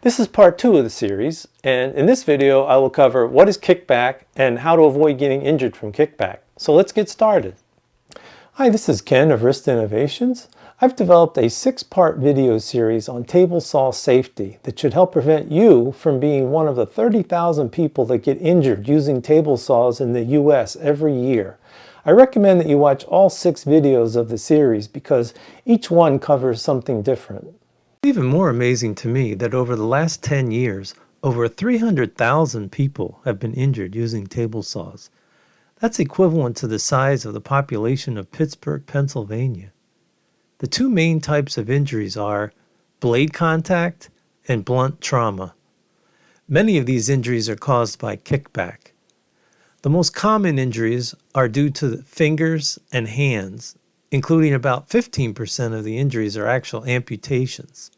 This is part 2 of the series, and in this video I will cover what is kickback and how to avoid getting injured from kickback. So let's get started. Hi, this is Ken of Rist Innovations. I've developed a 6-part video series on table saw safety that should help prevent you from being one of the 30,000 people that get injured using table saws in the US every year. I recommend that you watch all 6 videos of the series because each one covers something different. It's even more amazing to me that over the last 10 years, over 300,000 people have been injured using table saws. That's equivalent to the size of the population of Pittsburgh, Pennsylvania. The 2 main types of injuries are blade contact and blunt trauma. Many of these injuries are caused by kickback. The most common injuries are due to the fingers and hands, including about 15% of the injuries are actual amputations.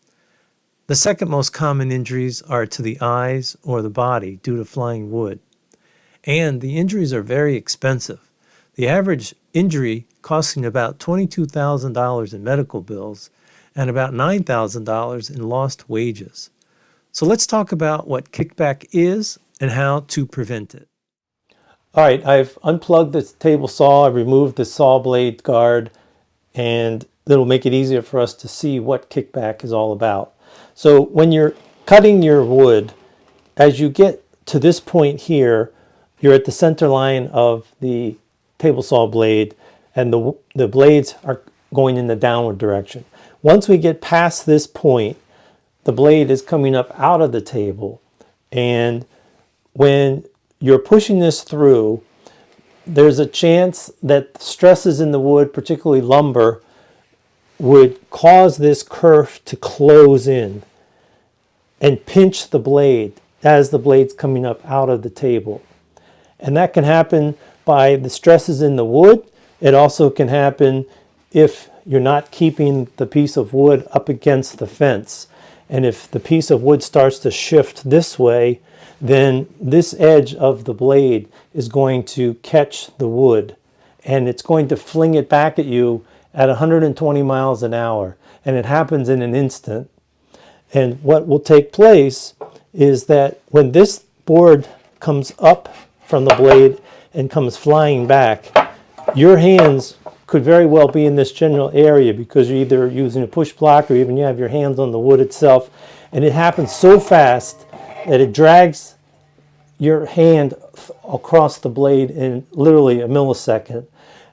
The second most common injuries are to the eyes or the body due to flying wood. And the injuries are very expensive. The average injury costing about $22,000 in medical bills and about $9,000 in lost wages. So let's talk about what kickback is and how to prevent it. All right, I've unplugged this table saw, I've removed the saw blade guard, and it'll make it easier for us to see what kickback is all about. So when you're cutting your wood, as you get to this point here, you're at the center line of the table saw blade, and the blades are going in the downward direction. Once we get past this point, the blade is coming up out of the table, and when you're pushing this through, there's a chance that stresses in the wood, particularly lumber, would cause this kerf to close in and pinch the blade as the blade's coming up out of the table. And that can happen by the stresses in the wood. It also can happen if you're not keeping the piece of wood up against the fence. And if the piece of wood starts to shift this way, then this edge of the blade is going to catch the wood, and it's going to fling it back at you at 120 miles an hour, and it happens in an instant. And what will take place is that when this board comes up from the blade and comes flying back, your hands could very well be in this general area because you're either using a push block or even you have your hands on the wood itself, and it happens so fast that it drags your hand across the blade in literally a millisecond,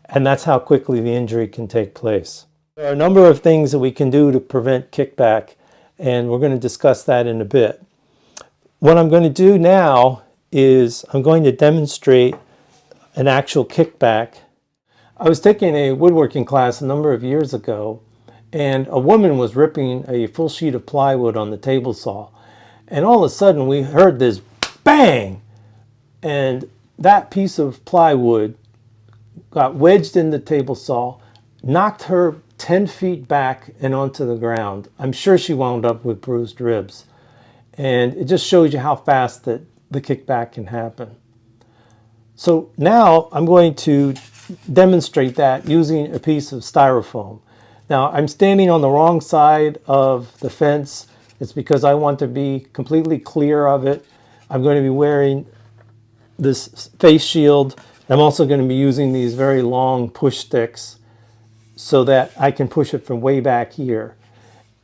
and that's how quickly the injury can take place. There are a number of things that we can do to prevent kickback, and we're going to discuss that in a bit. What I'm going to do now is I'm going to demonstrate an actual kickback. I was taking a woodworking class a number of years ago, and a woman was ripping a full sheet of plywood on the table saw, and all of a sudden we heard this bang, and that piece of plywood got wedged in the table saw, knocked her 10 feet back and onto the ground. I'm sure she wound up with bruised ribs, and it just shows you how fast that the kickback can happen. So now I'm going to demonstrate that using a piece of styrofoam. Now I'm standing on the wrong side of the fence. It's because I want to be completely clear of it. I'm going to be wearing this face shield. I'm also going to be using these very long push sticks so that I can push it from way back here.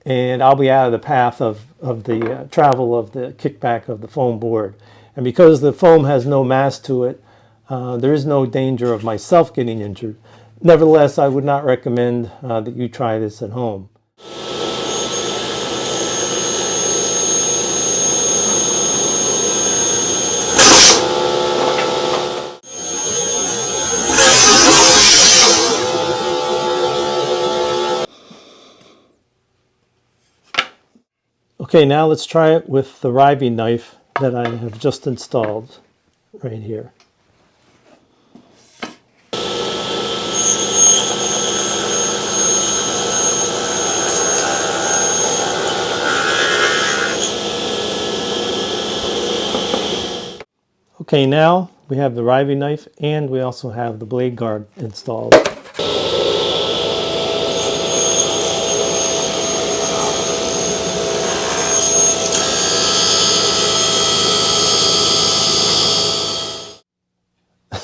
And I'll be out of the path of the travel of the kickback of the foam board. And because the foam has no mass to it, there is no danger of myself getting injured. Nevertheless, I would not recommend that you try this at home. Okay, now let's try it with the riving knife that I have just installed right here. Okay, now we have the riving knife and we also have the blade guard installed.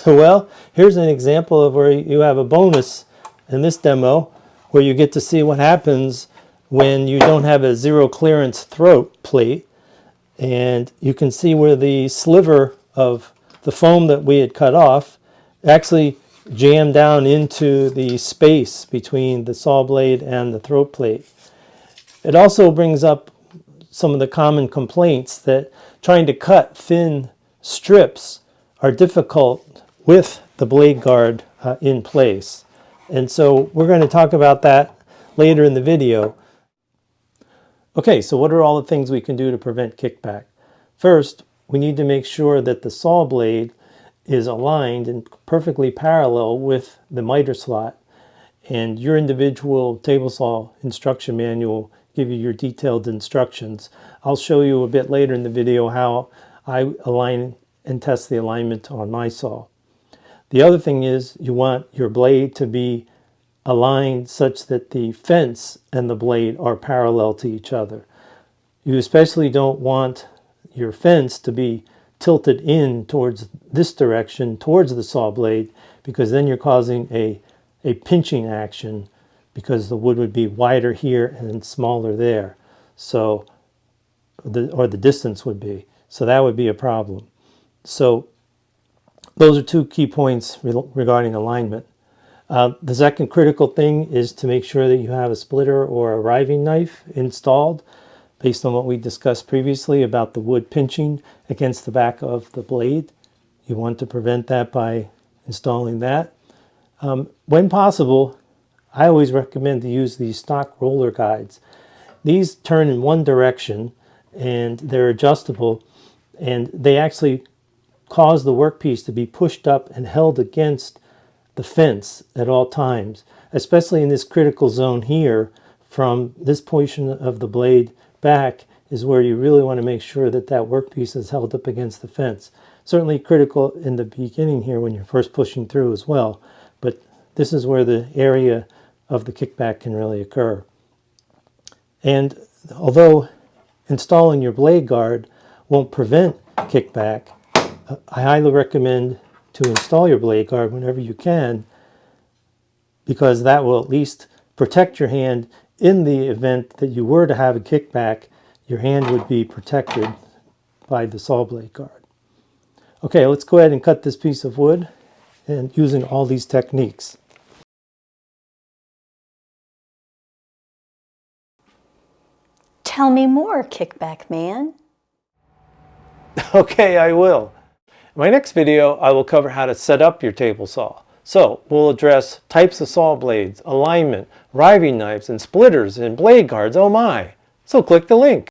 Well, here's an example of where you have a bonus in this demo where you get to see what happens when you don't have a zero clearance throat plate. And you can see where the sliver of the foam that we had cut off actually jammed down into the space between the saw blade and the throat plate. It also brings up some of the common complaints that trying to cut thin strips are difficult with the blade guard in place. And so we're going to talk about that later in the video. Okay, so what are all the things we can do to prevent kickback? First, we need to make sure that the saw blade is aligned and perfectly parallel with the miter slot. And your individual table saw instruction manual will give you your detailed instructions. I'll show you a bit later in the video how I align and test the alignment on my saw. The other thing is you want your blade to be aligned such that the fence and the blade are parallel to each other. You especially don't want your fence to be tilted in towards this direction, towards the saw blade, because then you're causing a pinching action because the wood would be wider here and smaller there. So, or the distance would be. So that would be a problem. So those are two key points regarding alignment. The second critical thing is to make sure that you have a splitter or a riving knife installed based on what we discussed previously about the wood pinching against the back of the blade. You want to prevent that by installing that. When possible, I always recommend to use these stock roller guides. These turn in one direction and they're adjustable, and they actually cause the workpiece to be pushed up and held against the fence at all times, especially in this critical zone here. From this portion of the blade back is where you really want to make sure that that workpiece is held up against the fence. Certainly critical in the beginning here when you're first pushing through as well, but this is where the area of the kickback can really occur. And although installing your blade guard won't prevent kickback, I highly recommend to install your blade guard whenever you can, because that will at least protect your hand. In the event that you were to have a kickback, your hand would be protected by the saw blade guard. Okay, let's go ahead and cut this piece of wood and using all these techniques. Tell me more, Kickback Man. Okay, I will. In my next video, I will cover how to set up your table saw. So we'll address types of saw blades, alignment, riving knives, and splitters, and blade guards. Oh my! So click the link.